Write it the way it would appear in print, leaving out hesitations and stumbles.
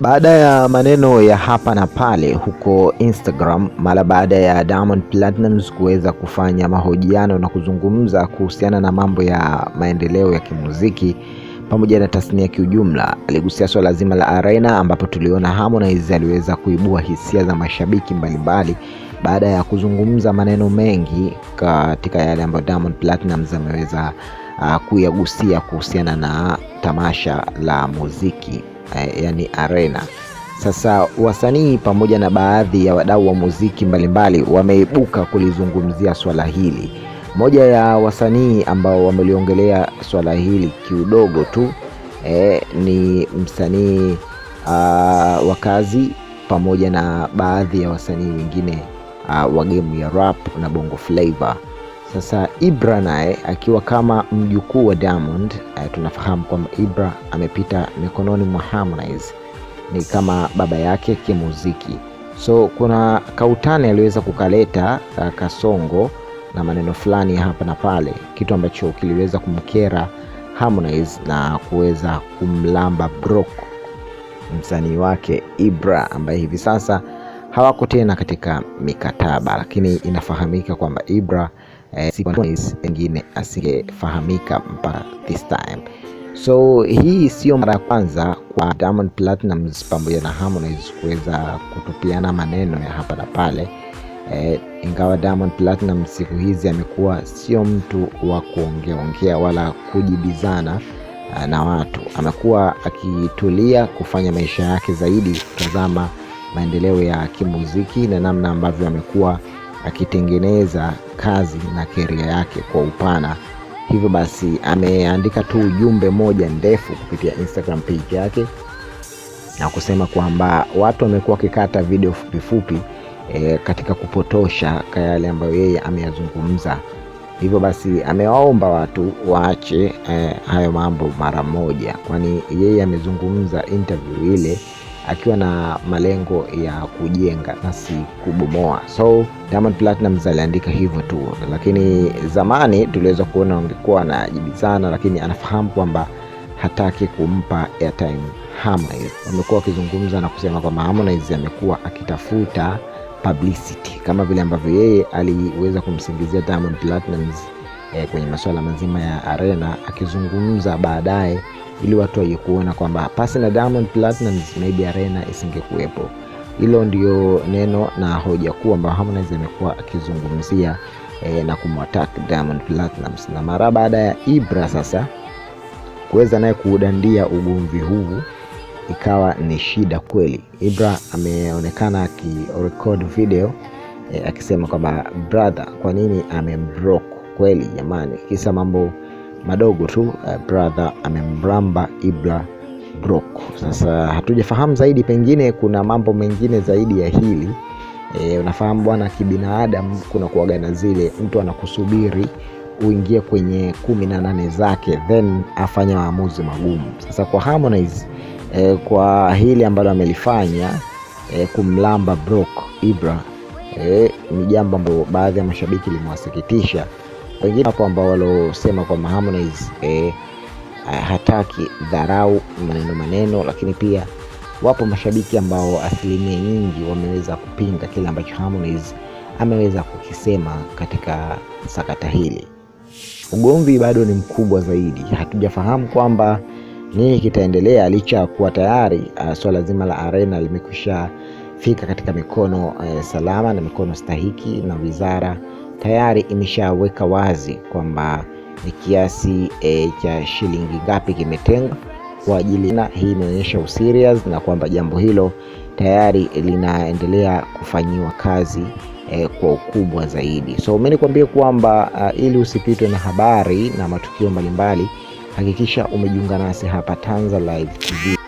Baada ya maneno ya hapa na pale huko Instagram, mara baada ya Diamond Platnumz kuweza kufanya mahojiano na kuzungumza kuhusiana na mambo ya maendeleo ya kimuziki pamoja na tasnia kiujumla, aligusia swala zima la Arena, ambapo tuliona Harmonize aliweza kuibua hisia za mashabiki mbalimbali baada ya kuzungumza maneno mengi katika yale ambayo Diamond Platnumz ameweza kuyagusia kuhusiana na tamasha la muziki yani Arena. Sasa wasanii pamoja na baadhi ya wadau wa muziki mbalimbali wameibuka kulizungumzia swala hili. Moja ya wasanii ambao wameliongelea swala hili kiudogo tu ni msanii Wakazi pamoja na baadhi ya wasanii wengine wa game ya rap na bongo flavor. Sasa Ibra naye akiwa kama mjukuu wa Diamond, tunafahamu kwamba Ibra amepita mikononi mwa Harmonize, ni kama baba yake kimuziki. So kuna kautani aliweza kukaleta kasongo na maneno fulani hapa na pale, kitu ambacho kiliweza kumkera Harmonize na kuweza kumlamba Brock, msanii wake Ibra, ambaye hivi sasa hawako tena katika mikataba, lakini inafahamika kwamba Ibra pengine asingefahamika mpaka this time. So hii sio mara ya kwanza kwa Diamond Platnumz pamoja na Harmonize kuweza kutupiana maneno ya hapa na pale. Ingawa Diamond Platnumz siku hizi amekuwa sio mtu wa kuongea wala kujibizana na watu, amekuwa akitulia kufanya maisha yake zaidi, kutazama maendeleo ya kimuziki na namna ambavyo amekuwa akitengeneza kazi na career yake kwa upana. Hivyo basi ameandika tu ujumbe moja ndefu kupitia Instagram page yake na kusema kwamba watu wamekuwa wakikata video fupi katika kupotosha yale ambayo yeye ameyazungumza. Hivyo basi amewaomba watu waache hayo mambo mara moja, kwani yeye amezungumza interview ile akiwa na malengo ya kujenga na si kubomoa. So Diamond Platnumz aliandika hivyo tu, lakini zamani tuliweza kuona wangekuwa wanajibizana, lakini anafahamu kwamba hataki kumpa airtime Harmonize. Wamekuwa wakizungumza na kusema kwamba Harmonize amekuwa akitafuta publicity, kama vile ambavyo yeye aliweza kumsingizia Diamond Platnumz kwenye masuala mazima ya Arena, akizungumza baadaye ili watu waje kuona kwamba pasi na Diamond Platnumz maybe Arena isingekuwepo. Hilo ndio neno na hoja kuu ambayo Harmonize amekuwa akizungumzia na kumwattack Diamond Platnumz. Na mara baada ya Ibra sasa kuweza naye kuudandia ugomvi huu, ikawa ni shida kweli. Ibra ameonekana akirecord video akisema kwamba brother, kwa nini amemblock kweli jamani, kisa mambo madogo tu. Brother amemramba Ibra Brock. Sasa hatujafahamu zaidi, pengine kuna mambo mengine zaidi ya hili. Unafahamu bwana, kibinadamu kuna kuwaga na zile mtu anakusubiri uingie kwenye 18 zake then afanye maamuzi magumu. Sasa kwa Harmonize kwa hili ambalo amelifanya kumlamba Brock Ibra ni jambo ambalo baadhi ya mashabiki limewasikitisha. Wengine hapo ambao walosema kwamba Harmonize hataki dharau, maneno, lakini pia wapo mashabiki ambao asilimia nyingi wameweza kupinga kile ambacho Harmonize ameweza kukisema katika sakata hili. Ugomvi bado ni mkubwa zaidi, hatujafahamu kwamba nini kitaendelea, licha kuwa tayari swala zima la Arena limekwisha fika katika mikono salama na mikono stahiki, na wizara tayari imeshaweka wazi kwamba ni kiasi cha shilingi ngapi kimetengwa kwa ajili, na hii inaonyesha userious na kwamba jambo hilo tayari linaendelea kufanyiwa kazi kwa ukubwa zaidi. So mimi nikwambie kwamba ili usipitwe na habari na matukio mbalimbali, hakikisha umejiunga nasi hapa Tanzania Live TV.